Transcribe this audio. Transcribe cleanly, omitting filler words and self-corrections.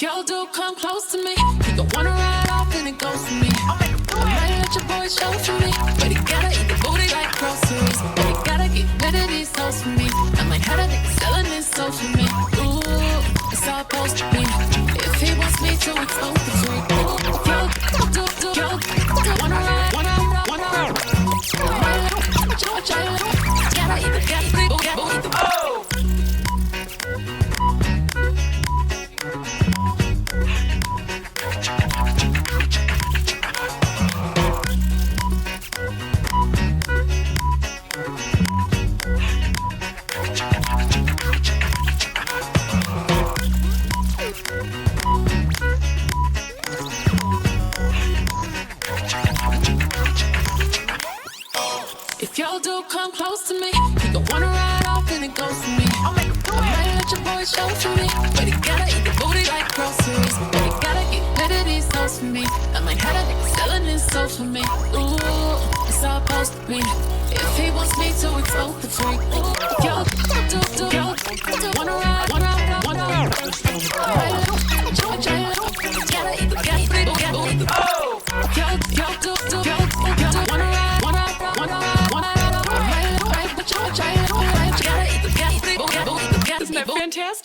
y'all do come close to me, he gon' wanna ride off and it goes for me. I might let your boy show for me, but he gotta eat the booty like groceries. But he gotta get rid of these hoes for me. I might have a nigga selling his soul for me. Ooh, it's all supposed to be. If he wants me to expose the freak. Y'all wanna ride, wanna ride. I might let your boy gotta eat the booty. Oh! If y'all do come close to me, he gon' wanna ride off and it goes for me. I might let your boy show for me, but he gotta eat the booty like groceries. But he gotta get rid of these hoes for me. I might have a nigga selling his soul for me. Ooh, it's all supposed to be. If he wants me to expose the freak. Ooh, if y'all do wanna ride, wanna ride. I might let your boy gotta eat the oh! Y'all do wanna ride, wanna ride. Isn't that fantastic?